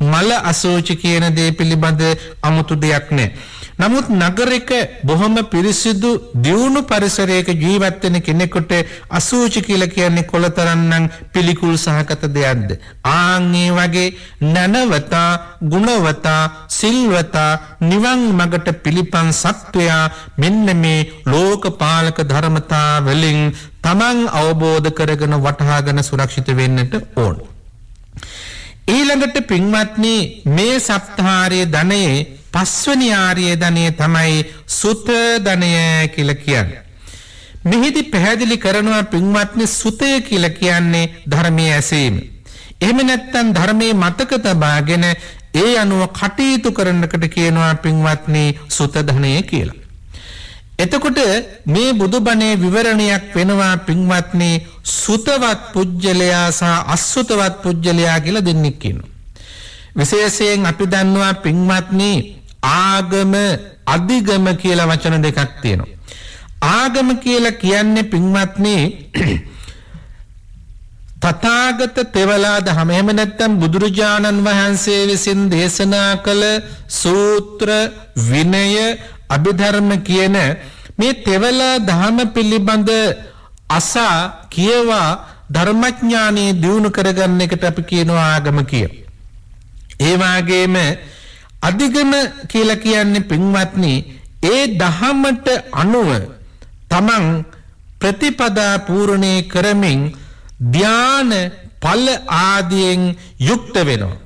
මල අසුචි කියන දේ පිළිබඳ අමුතු දෙයක් නැහැ. නමුත් නගරයක බොහොම පිරිසිදු දියුණු පරිසරයක ජීවත් වෙන කෙනෙකුට අසුචි කියලා කියන්නේ කොලතරම්නම් පිළිකුල් සහගත දෙයක්ද? ආන් ඒ වගේ නනවතා, ගුණවතා, සිල්වතා, නිවන් මගට පිළිපන් සත්වයා මෙන්න මේ ලෝකපාලක ධර්මතා වලින් තමන් අවබෝධ කරගෙන වටහාගෙන සුරක්ෂිත වෙන්නට ඕන. ඊළඟට පින්වත්නි මේ සප්තාහාරයේ ධනයේ පස්වෙනි ආර්ය ධනය තමයි සුත ධනය කියලා කියන්නේ. මෙහිදී පැහැදිලි කරනවා පින්වත්නි සුතය කියලා කියන්නේ ධර්මයේ ඇසීම. එහෙම නැත්නම් ධර්මයේ මතක තබාගෙන ඒ අනුව කටයුතු කරනකට කියනවා පින්වත්නි සුත ධනය කියලා. එතකොට මේ බුදුබණේ විවරණයක් වෙනවා පින්වත්නි සුතවත් පුජ්‍යලයා සහ අසුතවත් පුජ්‍යලයා කියලා දෙන්නෙක් ඉන්නවා. විශේෂයෙන් අපි දන්නවා පින්වත්නි ආගම අධිගම කියලා වචන දෙකක් තියෙනවා. ආගම කියලා කියන්නේ පින්වත්නි තථාගත තෙවලා දහම, එහෙම නැත්නම් බුදුරජාණන් වහන්සේ විසින් දේශනා කළ සූත්‍ර, විනය, අභිධර්ම කියන මේ තෙවල දහම පිළිබඳ අසා කියවා ධර්මඥානෙ දියුණු කරගන්න එකට අපි කියනවා ආගම කියලා. ඒ වගේම අධිගම කියලා කියන්නේ පින්වත්නි ඒ දහමට අනුව තමන් ප්‍රතිපදා පූර්ණේ කරමින් ධ්‍යාන ඵල ආදියෙන් යුක්ත වෙනවා.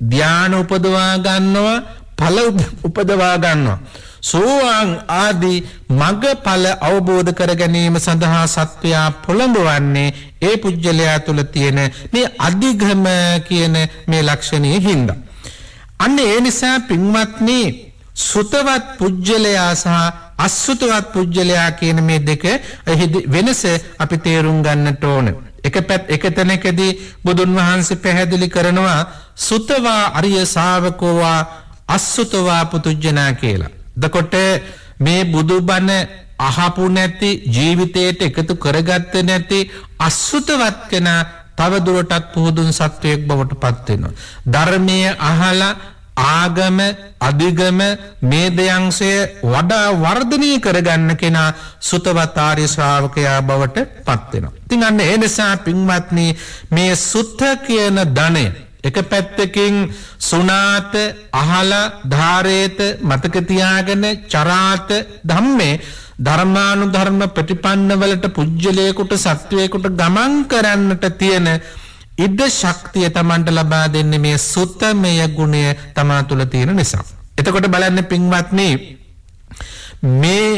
ධ්‍යාන උපදවා ගන්නවා, ඵල උපදවා ගන්නවා. සෝවාන් ආදී මග ඵල අවබෝධ කර ගැනීම සඳහා සත්වයා පොළඹවන්නේ ඒ පුජ්‍යලයා තුල තියෙන මේ අධිගම කියන මේ ලක්ෂණයේ හින්දා. අන්න ඒ නිසා පින්වත්නි සුතවත් පුජ්‍යලයා සහ අසුතවත් පුජ්‍යලයා කියන මේ දෙක වෙනස අපි තේරුම් ගන්නට ඕන. එක තැනකදී බුදුන් වහන්සේ පැහැදිලි කරනවා සුතවා අරිය ශාවකෝවා අසුතවා පුතුජනා කියලා. දකොට මේ බුදුබණ අහපු නැති ජීවිතයට එකතු කරගත්තේ නැති අසුතවත් කෙනා තව දුරටත් පුහුදුන් සත්වයක් බවට පත් වෙනවා. ධර්මයේ අහලා ආගම අධිගම මේ දයන්සය වඩා වර්ධනය කරගන්න කෙනා සුතවත් ආර්ය ශ්‍රාවකයා බවට පත් වෙනවා. ඉතින් අන්න ඒ නිසා පින්වත්නි මේ සුත්ත කියන ධනය එක පැත්තකින් සුනාත අහලා ධාරේත මතක තියාගෙන චරාත ධම්මේ ධර්මානුධර්ම ප්‍රතිපන්න වලට පුජ්‍යලයකට සත්වයකට ගමන් කරන්නට තියෙන ඉද ශක්තිය තමන්ට ලබා දෙන්නේ මේ සුත්තමය ගුණය තමා තුළ තියෙන නිසා. එතකොට බලන්න පින්වත්නි මේ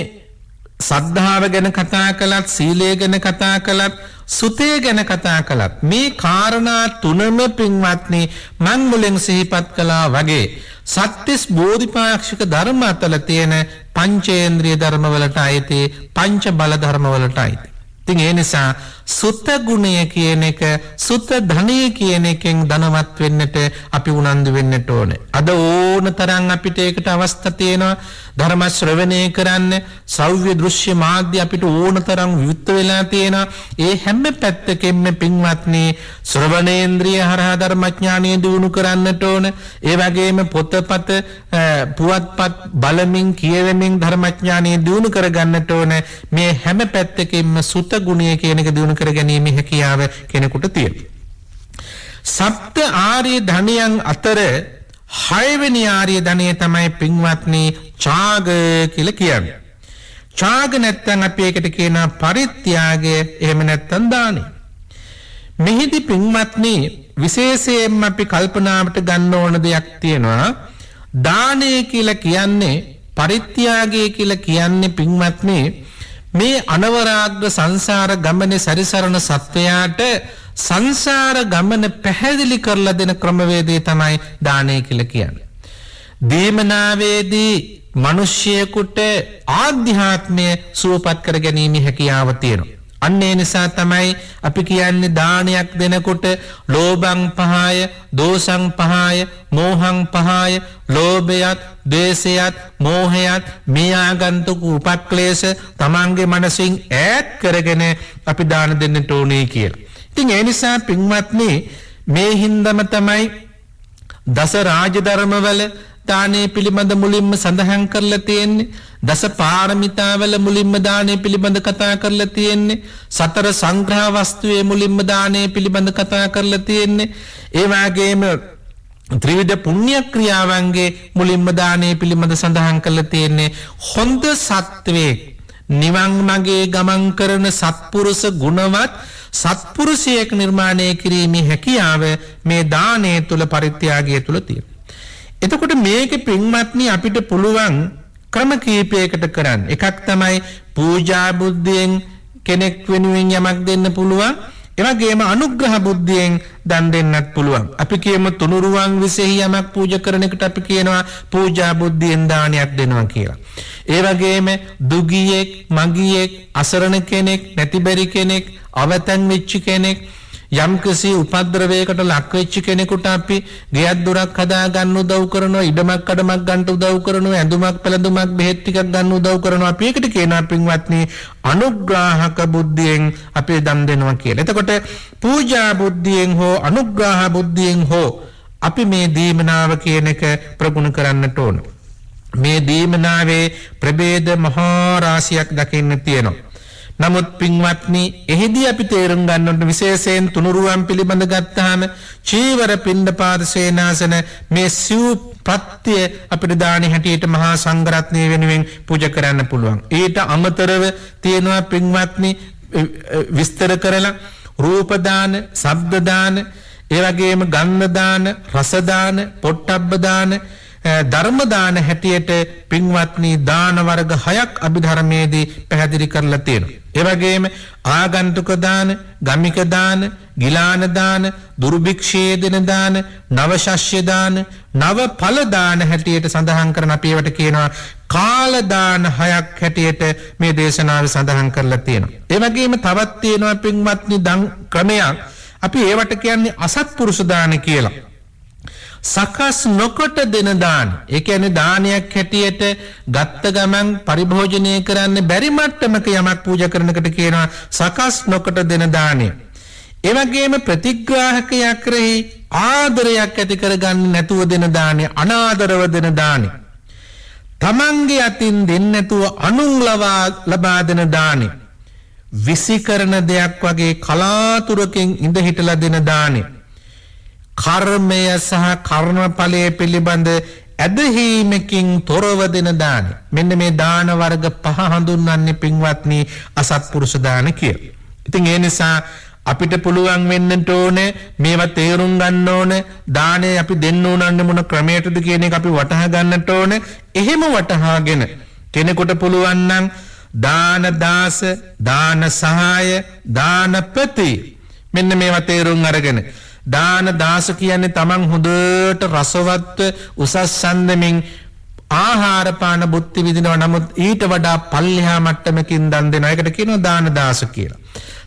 සද්ධාව ගැන කතා කළත් සීලය ගැන කතා කළත් සුතය ගැන කතා කළත් මේ කාරණා තුනම පින්වත්නි මන් මුලින් සිහිපත් කළා වගේ සත්‍තිස් බෝධිපාක්ෂික ධර්ම අතර තියෙන පංචේන්ද්‍රිය ධර්ම වලට අයිති පංච බල ධර්ම වලට අයිති. ඉතින් ඒ නිසා සුත්ත ගුණය කියන එක සුත්ත ධනය කියන එකෙන් ධනවත් වෙන්නට අපි උනන්දු වෙන්නට ඕනේ. අද ඕන තරම් අපිට ඒකට අවස්ථා තියෙනවා. ධර්ම ශ්‍රවණය කරන්න සෞව්‍ය දෘශ්‍ය මාධ්‍ය අපිට ඕන තරම් විවුර්ත වෙලා තියෙනවා. ඒ හැම පැත්තකින්ම පින්වත්නි ශ්‍රවණේන්ද්‍රිය හරහා ධර්මඥානය දිනු කරන්නට ඕන. ඒ වගේම පොතපත පුවත්පත් බලමින් කියවමින් ධර්මඥානය දිනු කරගන්නට ඕන. මේ හැම පැත්තකින්ම සුත ගුණය කියන එක දිනු කර ගැනීම හැකියාව කෙනෙකුට තියෙනවා. සප්ත ආර්ය ධනයන් අතර 6 වෙනි ආර්ය ධනය තමයි පින්වත්නි ඡාග කියලා කියන්නේ. ඡාග නැත්නම් අපි ඒකට කියන පරිත්‍යාගය, එහෙම නැත්නම් දානය. මෙහිදී පින්වත්නි විශේෂයෙන්ම අපි කල්පනාවට ගන්න ඕන දෙයක් තියෙනවා. දානය කියලා කියන්නේ පරිත්‍යාගය කියලා කියන්නේ පින්වත්නි මේ අනවරාග්‍ර සංසාර ගමනේ සැරිසරන සත්වයාට සංසාර ගමන පැහැදිලි කරලා දෙන ක්‍රමවේදය තමයි දානය කියලා කියන්නේ. දීමනාවේදී මිනිසියෙකුට ආධ්‍යාත්මය සුවපත් කර ගැනීම හැකියාව තියෙනවා. අන්න ඒ නිසා තමයි අපි කියන්නේ දානයක් දෙනකොට ලෝභං පහය, දෝසං පහය, මෝහං පහය, ලෝභයත්, ද්වේෂයත්, මොහයත් මේ ආගන්තුක උපක්ලේශ තමන්ගේ මනසින් ඈත් කරගෙන අපි දාන දෙන්නට ඕනේ කියලා. ඉතින් ඒ නිසා පින්වත්නි මේ හින්දම තමයි දස රාජධර්මවල දානේ පිළිබඳ මුලින්ම සඳහන් කරලා තියෙන්නේ. දස පාරමිතාවල මුලින්ම දානේ පිළිබඳ කතා කරලා තියෙන්නේ. සතර සංග්‍රහ වස්තුවේ මුලින්ම දානේ පිළිබඳ කතා කරලා තියෙන්නේ. ඒ වගේම ත්‍රිවිධ පුණ්‍ය ක්‍රියාවන්ගේ මුලින්ම දානේ පිළිබඳ සඳහන් කරලා තියෙන්නේ. හොඳ සත්වයේ නිවන් මාගේ ගමන් කරන සත්පුරුෂ ගුණවත් සත්පුරුෂයෙක් නිර්මාණය කිරීමේ හැකියාව මේ දානේ තුල පරිත්‍යාගය තුල තියෙනවා. එතකොට මේක පින්වත්නි අපිට පුළුවන් ක්‍රම කීපයකට කරන්න. එකක් තමයි පූජා බුද්ධියෙන් කෙනෙක් වෙනුවෙන් යමක් දෙන්න පුළුවන්. ඒ වගේම අනුග්‍රහ බුද්ධියෙන් දන් දෙන්නත් පුළුවන්. අපි කියමු තුනුරුවන් විශේෂ යමක් පූජා කරන එකට අපි කියනවා පූජා බුද්ධියෙන් දානයක් දෙනවා කියලා. ඒ වගේම දුගියෙක්, මගියෙක්, අසරණ කෙනෙක්, නැතිබරි කෙනෙක්, අවතන් වෙච්ච කෙනෙක්, යම්කිසි උපද්‍රවයකට ලක් වෙච්ච කෙනෙකුට අපි ගෙයක් දොරක් හදා ගන්න උදව් කරනවා, ඉඩමක් කඩමක් ගන්න උදව් කරනවා, ඇඳුමක් පැළඳුමක් බෙහෙත් ටිකක් ගන්න උදව් කරනවා. අපි ඒකට කියනවා පින්වත්නි අනුග්‍රාහක බුද්ධියෙන් අපි දන් දෙනවා කියලා. එතකොට පූජා බුද්ධියෙන් හෝ අනුග්‍රහ බුද්ධියෙන් හෝ අපි මේ දීමනාව කියන එක ප්‍රගුණ කරන්නට ඕන. මේ දීමනාවේ ප්‍රභේද මහා රාශියක් දකින්න තියෙනවා. නමුත් පින්වත්නි එහිදී අපි තේරුම් ගන්න ඕන විශේෂයෙන් තුනුරුවන් පිළිබඳ ගත්තාම චීවර පිණ්ඩපාත සේනාසන මේ සිව් ප්‍රත්‍ය අපිට දානි හැටියට මහා සංඝරත්නය වෙනුවෙන් පූජා කරන්න පුළුවන්. ඊට අමතරව තියෙනවා පින්වත්නි විස්තර කරලා රූප දාන, ශබ්ද දාන, ඒ වගේම ගන්ධ දාන, රස දාන, පොට්ටබ්බ දාන, ධර්ම දාන හැටියට පින්වත්නි දාන වර්ග 6ක් අභිධර්මයේදී පැහැදිලි කරලා තියෙනවා. ඒ වගේම ආගන්තුක දාන, ගමික දාන, ගිලාන දාන, දුර්භික්ෂයේ දෙන දාන, නවශස්‍ය දාන, නව ඵල දාන හැටියට සඳහන් කරන අපි ඒවට කියනවා කාල දාන 6ක් හැටියට මේ දේශනාවේ සඳහන් කරලා තියෙනවා. ඒ වගේම තවත් තියෙනවා පින්වත්නි දන් ක්‍රමයක්. අපි ඒවට කියන්නේ අසත්පුරුෂ දාන කියලා. සකස් නොකොට දෙන දාන. ඒ කියන්නේ දානයක් හැටියට ගත්ත ගමන් පරිභෝජනය කරන්න බැරි මට්ටමක යමක් පූජා කරනකට කියනවා සකස් නොකොට දෙන දානය. ඒ වගේම ප්‍රතිග්‍රාහකයා කෙරෙහි ආදරයක් ඇති කරගන්න නැතුව දෙන දානය, අනාදරව දෙන දානය. තමන්ගේ අතින් දෙන්නේ නැතුව අනුන් ලබා දෙන දානය. විසිකරන දෙයක් වගේ කලාතුරකින් ඉඳ හිටලා දෙන දානය. කර්මය සහ කර්මඵලයේ පිළිබඳ ඇදහිීමකින් තොරව දෙන දාන. මෙන්න මේ දාන වර්ග 5 හඳුන්වන්නේ පින්වත්නි අසත්පුරුෂ දාන කියලා. ඉතින් ඒ නිසා අපිට පුළුවන් වෙන්නට ඕනේ මේවා තේරුම් ගන්න ඕනේ. දානේ අපි දෙන්න ඕනන්නේ මොන ක්‍රමයකටද කියන එක අපි වටහා ගන්නට ඕනේ. එහෙම වටහාගෙන කෙනෙකුට පුළුවන් නම් දාන දාස, දාන සහාය, දාන ප්‍රති මෙන්න මේවා තේරුම් අරගෙන දාන දාස කියන්නේ තමන් හොඳට රසවත් උසස් සම්දමින් ආහාර පාන බුද්ධි විදිනවා. නමුත් ඊට වඩා පල්ලෙහා මට්ටමකින් දන් දෙනවා. ඒකට කියනවා දාන දාස කියලා.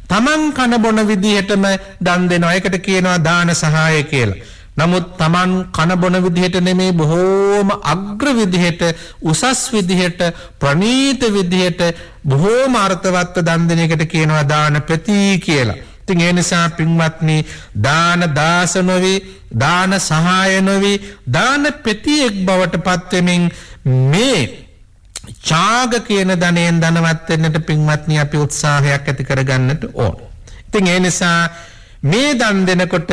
තමන් කන බොන විදිහටම දන් දෙනවා. ඒකට කියනවා දාන සහාය කියලා. නමුත් තමන් කන බොන විදිහට නෙමේ බොහෝම අග්‍ර විදිහට, උසස් විදිහට, ප්‍රණීත විදිහට බොහෝම අර්ථවත් දන් දෙන එකට කියනවා දාන ප්‍රති කියලා. ඉතින් ඒ නිසා පින්වත්නි දාන දාස නොවි, දාන සහාය නොවි, දාන ප්‍රතිඑක් බවට පත් වෙමින් මේ ඡාග කියන ධනයෙන් ධනවත් වෙන්නට පින්වත්නි අපි උත්සාහයක් ඇති කරගන්නට ඕන. ඉතින් ඒ නිසා මේ දන් දෙනකොට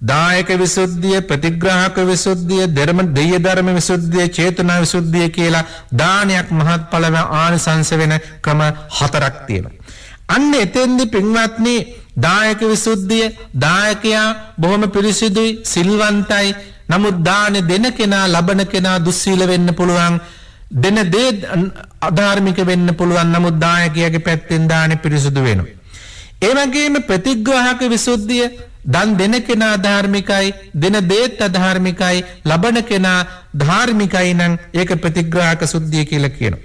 දායක විසුද්ධිය, ප්‍රතිග්‍රාහක විසුද්ධිය, දෙය ධර්ම විසුද්ධිය, චේතනා විසුද්ධිය කියලා දානයක් මහත්ඵල ආනිසංස වෙන ක්‍රම 4ක් තියෙනවා. අන්න එතෙන්දි පින්වත්නි දායක විසුද්ධිය, දායකයා බොහොම පිරිසිදුයි, සිල්වන්තයි. නමුත් දානෙ දෙන කෙනා, ලබන කෙනා දුස්සීල වෙන්න පුළුවන්. දෙන දේ අධාර්මික වෙන්න පුළුවන්. නමුත් දායකයාගේ පැත්තෙන් දානෙ පිරිසිදු වෙනවා. ඒ වගේම ප්‍රතිග්‍රාහක විසුද්ධිය දන් දෙන කෙනා ධාර්මිකයි, දෙන දේත් අධාර්මිකයි, ලබන කෙනා ධාර්මිකයි නම් ඒක ප්‍රතිග්‍රාහක සුද්ධිය කියලා කියනවා.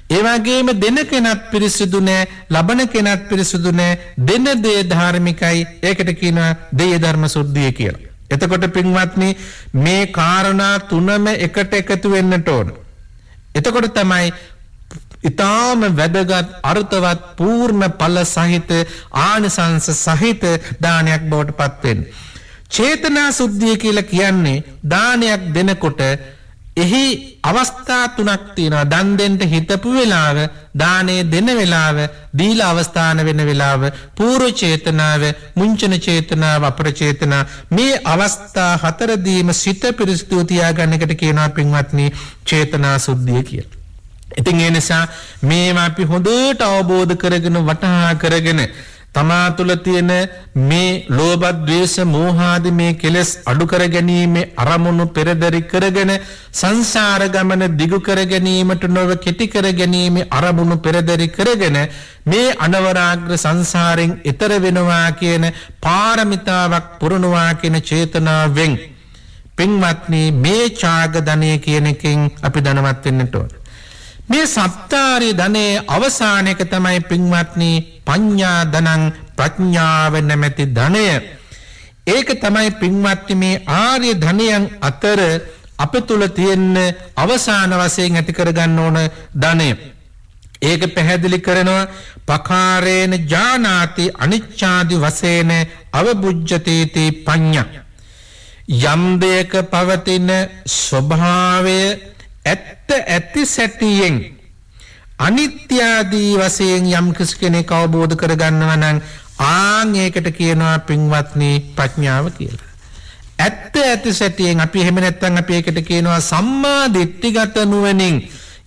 ඒ වගේම දෙන කෙනත් පිරිසුදු නැහැ, ලබන කෙනත් පිරිසුදු නැහැ, දෙන දේ ධාර්මිකයි. ඒකට කියනවා දෙය ධර්ම සුද්ධිය කියලා. එතකොට පින්වත්නි මේ කාරණා තුනම එකට එකතු වෙන්නට ඕන. එතකොට තමයි ඊටාම වැදගත්, අර්ථවත්, පූර්ණ ඵල සහිත, ආනිසංස සහිත දානයක් බවට පත් වෙන්නේ. චේතනා සුද්ධිය කියලා කියන්නේ දානයක් දෙනකොට එහි අවස්ථා 3ක් තියෙනවා. දන් දෙන්න හිතපු වෙලාව, දානේ දෙන වෙලාව, දීලා අවස්ථාන වෙන වෙලාව, පූර්ව චේතනාව, මුංචන චේතනාව, අපර චේතනා. මේ අවස්ථා 4දීම සිත පිරිසිදු තියාගන්න එකට කියනවා පින්වත්නි චේතනා සුද්ධිය කියලා. ඉතින් ඒ නිසා මේවා අපි හොඳට අවබෝධ කරගෙන වටහා කරගෙන තමා තුළ තියෙන මේ ලෝභ ද්වේෂ මෝහ ආදී මේ කෙලෙස් අඩු කර ගැනීම අරමුණු පෙරදරි කරගෙන සංසාර ගමන දිගු කර ගැනීමට නොව කෙටි කර ගැනීම අරමුණු පෙරදරි කරගෙන මේ අනවරාග්‍ර සංසාරෙන් එතර වෙනවා කියන පාරමිතාවක් පුරනවා කියන චේතනාවෙන් පින්වත්නි මේ ඡාග ධනය කියන එකෙන් අපි ධනවත් වෙන්නට ඕන. මේ සප්තාරි ධනයේ අවසාන එක තමයි පින්වත්නි පඤ්ඤා ධනං, ප්‍රඥාව නැමැති ධනය. ඒක තමයි පින්වත්නි මේ ආර්ය ධනයන් අතර අප තුල තියෙන අවසාන වශයෙන් ඇති කරගන්න ඕන ධනය. ඒක පැහැදිලි කරනවා පකාරේන ජානාති අනිච්ඡාදි වශයෙන් අවබුජ්ජතේති පඤ්ඤා. යම් දෙයක පවතින ස්වභාවය ඇත්ත ඇති සැටියෙන් අනිත්‍ය ආදී වශයෙන් යම් කෙනෙක් අවබෝධ කරගන්නවා නම් ආන් ඒකට කියනවා පින්වත්නි ප්‍රඥාව කියලා. ඇත්ත ඇති සැටියෙන් අපි එහෙම නැත්නම් අපි ඒකට කියනවා සම්මා දිට්ඨිගත නුවණින්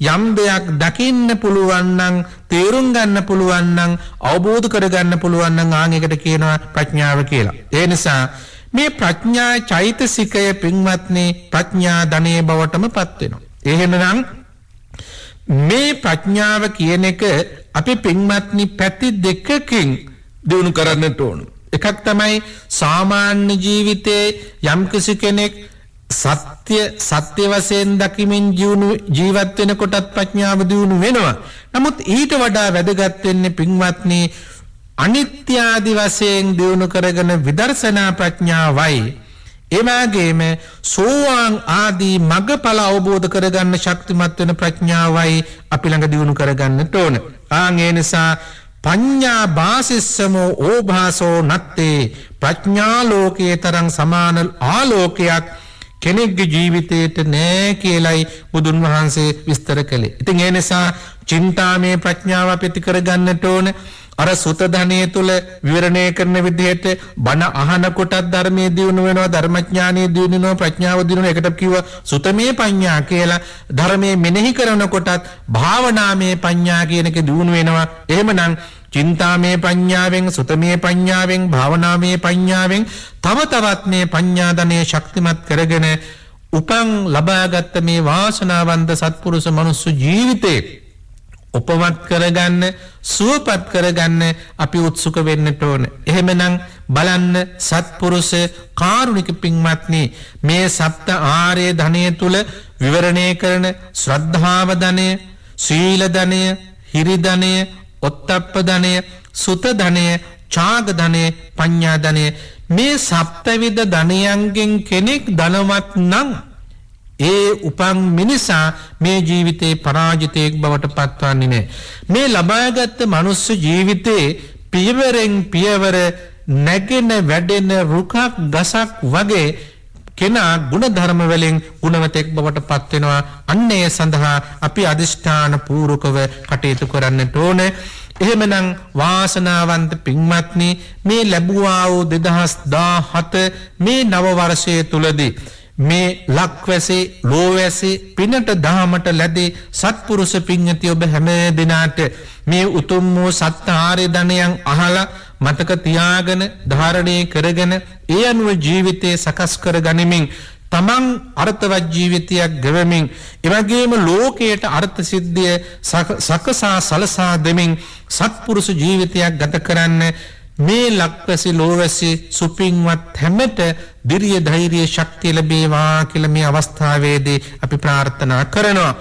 යම් දෙයක් දකින්න පුළුවන් නම් තේරුම් ගන්න පුළුවන් නම් අවබෝධ කරගන්න පුළුවන් නම් ආන් ඒකට කියනවා ප්‍රඥාව කියලා. ඒ නිසා මේ ප්‍රඥා චෛතසිකය පින්වත්නි ප්‍රඥා ධනෙ බවටම පත් වෙනවා. එහෙමනම් මේ ප්‍රඥාව කියන එක අපි පින්වත්නි පැති දෙකකින් දිනු කරන්නට ඕන. එකක් තමයි සාමාන්‍ය ජීවිතයේ යම්කිසි කෙනෙක් සත්‍ය වශයෙන් දකිමින් ජීවත් වෙනකොටත් ප්‍රඥාව දිනු වෙනවා. නමුත් ඊට වඩා වැදගත් වෙන්නේ පින්වත්නි අනිත්‍ය ආදි වශයෙන් දිනු කරගෙන විදර්ශනා ප්‍රඥාවයි. එවාගේම සෝවාන් ආදී මගඵල අවබෝධ කරගන්න ශක්තිමත් වෙන ප්‍රඥාවයි අපි ළඟ දිනු කරගන්නට ඕන. ආන් ඒ නිසා පඤ්ඤා බාසිස්සමෝ ඕභාසෝ නත්තේ ප්‍රඥා ලෝකයේ තරම් සමාන ආලෝකයක් කෙනෙක්ගේ ජීවිතේට නෑ කියලයි බුදුන් වහන්සේ විස්තර කළේ. ඉතින් ඒ නිසා චින්තාමේ ප්‍රඥාව අපිට කරගන්නට ඕන. අර සුත ධනෙ තුල විවරණය කරන විදිහට බණ අහන කොටත් ධර්මයේ දියුණු වෙනවා, ධර්මඥානයේ දියුණු වෙනවා, ප්‍රඥාව දියුණු වෙනවා. ඒකට කිව්වා සුතමේ පඤ්ඤා කියලා. ධර්මයේ මෙනෙහි කරන කොටත් භාවනාමේ පඤ්ඤා කියන එක දියුණු වෙනවා. එහෙමනම් චින්තාමේ පඤ්ඤාවෙන්, සුතමේ පඤ්ඤාවෙන්, භාවනාමේ පඤ්ඤාවෙන් තව තවත් මේ පඤ්ඤා ධනෙ ශක්තිමත් කරගෙන උපං ලබාගත් මේ වාසනාවන්ත සත්පුරුෂ මනුස්ස ජීවිතේ උපවත් කරගන්න, සුවපත් කරගන්න අපි උත්සුක වෙන්නට ඕන. එහෙමනම් බලන්න සත්පුරුෂ කාරුණික පින්වත්නි මේ සප්ත ආර්ය ධනය තුල විවරණය කරන ශ්‍රද්ධාව ධනය, සීල ධනය, හිරි ධනය, ඔත්තප්ප ධනය, සුත ධනය, ඡාග ධනය, පඤ්ඤා ධනය මේ සප්තවිධ ධනයන්ගෙන් කෙනෙක් ධනවත් නම් ඒ උපන් මිනිසා මේ ජීවිතේ පරාජිතයෙක් බවට පත්වන්නේ නැහැ. මේ ලබාගත් මනුස්ස ජීවිතේ පියවරෙන් පියවර නැගෙන වැඩෙන රුකක් ගසක් වගේ කෙනා ගුණ ධර්ම වලින් ගුණවතෙක් බවට පත් වෙනවා. අන්න ඒ සඳහා අපි අදිෂ්ඨාන පූර්වකව කටයුතු කරන්නට ඕනේ. එහෙමනම් වාසනාවන්ත පින්වත්නි මේ ලැබුවා වූ 2017 මේ නව වර්ෂයේ තුලදී මේ ලක්වැසේ ලෝවැසේ පිනට දහමට ලැබී සත්පුරුෂ පින්යති ඔබ හැම දිනාට මේ උතුම් වූ සත්‍ය ආර්ය ධනයන් අහලා මතක තියාගෙන ධාරණය කරගෙන ඒ අනුව ජීවිතේ සකස් කර ගනිමින් තමන් අර්ථවත් ජීවිතයක් ගෙවමින් එවැගේම ලෝකයට අර්ථ සිද්ධිය සකසා සලසා දෙමින් සත්පුරුෂ ජීවිතයක් ගත කරන්න මේ ලක්වැසි ලෝවැසි සුපින්වත් හැමත දිරිය ධෛර්ය ශක්තිය ලැබේවා කියලා මේ අවස්ථාවේදී අපි ප්‍රාර්ථනා කරනවා.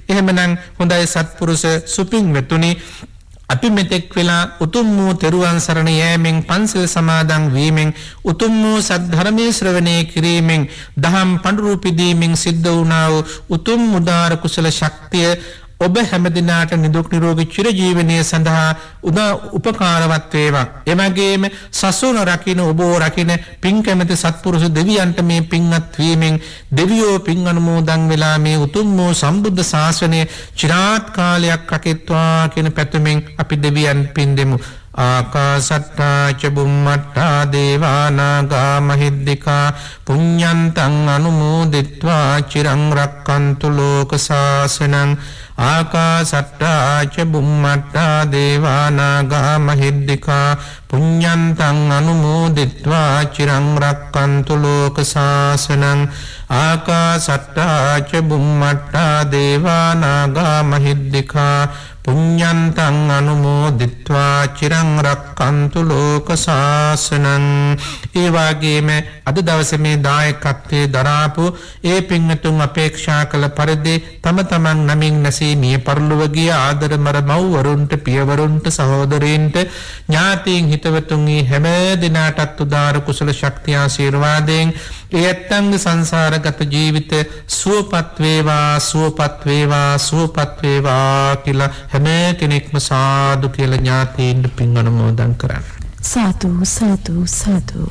එහෙමනම් හොඳයි සත්පුරුෂ සුපින්වතුනි අපි මෙතෙක් වෙලා උතුම් වූ තෙරුවන් සරණ යෑමෙන් පන්සල් සමාදන් වීමෙන් උතුම් වූ සද්ධර්මයේ ශ්‍රවණය කිරීමෙන් දහම් පඬුරු පිදීමෙන් සිද්ධ වුණා වූ උතුම් උදාර කුසල ශක්තිය ඔබ හැමදිනාට නිදුක් නිරෝගී චිරජීවනයේ සඳහා උපකාරවත් වේවා. එමගේම සසුන රකින්න ඔබ රකින්න පින් කැමැති සත්පුරුෂ දෙවියන්ට මේ පින්වත් වීමෙන් දෙවියෝ පින් අනුමෝදන් වෙලා මේ උතුම් වූ සම්බුද්ධ ශාසනය චිරාත් කාලයක් රැකෙත්වා කියන පැතුමින් අපි දෙවියන් පින් දෙමු. ආකාසට්ටා ච බුම්මට්ටා දේවා නාග මහිද්దికා පුඤ්ඤන්තං අනුමෝදිත්වා චිරං රක්칸තු ලෝක ශාසනං. ආකාසට්ටා ච බුම්මට්ටා දේවා නාග මහිද්దికා පුඤ්ඤන්තං අනුමෝදිත්වා චිරං රක්칸තු ලෝක ශාසනං. ආකාසට්ටා ච බුම්මට්ටා දේවා නාග මහිද්దికා පුඤ්ඤන්තං අනුමෝදිත්වා චිරං රක්칸තු ලෝක ශාසනං. ඒ වගේම අද දවසේ මේ දායකත්වයේ දරාපු ඒ පින්වතුන් අපේක්ෂා කළ පරිදි තම තමන් නමින් නැසී මිය පරලොව ගිය ආදර මර මව්වරුන්ට පියවරුන්ට සහෝදරයින්ට ඥාතීන් හිතවතුන් හැම දිනාටත් උදාර කුසල ශක්තිය ආශිර්වාදයෙන් ඒ ඇත්තන්ගේ සංසාරගත ජීවිත සුවපත් වේවා සුවපත් වේවා සුවපත් වේවා කියලා හැම කෙනෙක්ම සාදු කියලා ඥාතීන්ට පින් අනුමෝදන් කරන්න. සාදු සාදු සාදු.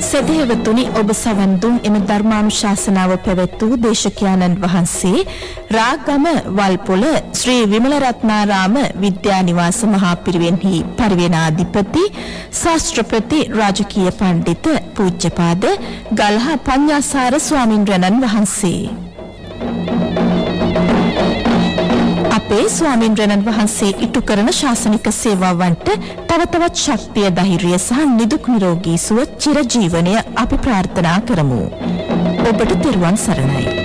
සදහවතුනි ඔබ සවන් දුන් එම ධර්මානුශාසනාව පැවැත් වූ දේශකයාණන් වහන්සේ රාගම වල්පොළ ශ්‍රී විමලරත්නාරාම විද්‍යා නිවාස මහා පිරිවෙන්හි පරිවෙනාධිපති ශාස්ත්‍රපති රාජකීය පණ්ඩිත පූජ්‍යපාද ගල්හ පඤ්ඤාසාර ස්වාමින්වයන්න් වහන්සේ. අපේ ස්වාමින්වයන්න් වහන්සේ ඉටු කරන ශාසනික සේවාවන්ට තව තවත් ශක්තිය ධෛර්යය සහ නිදුක් නිරෝගී සුව චිරජීවනය අපි ප්‍රාර්ථනා කරමු. ඔබට තෙරුවන් සරණයි.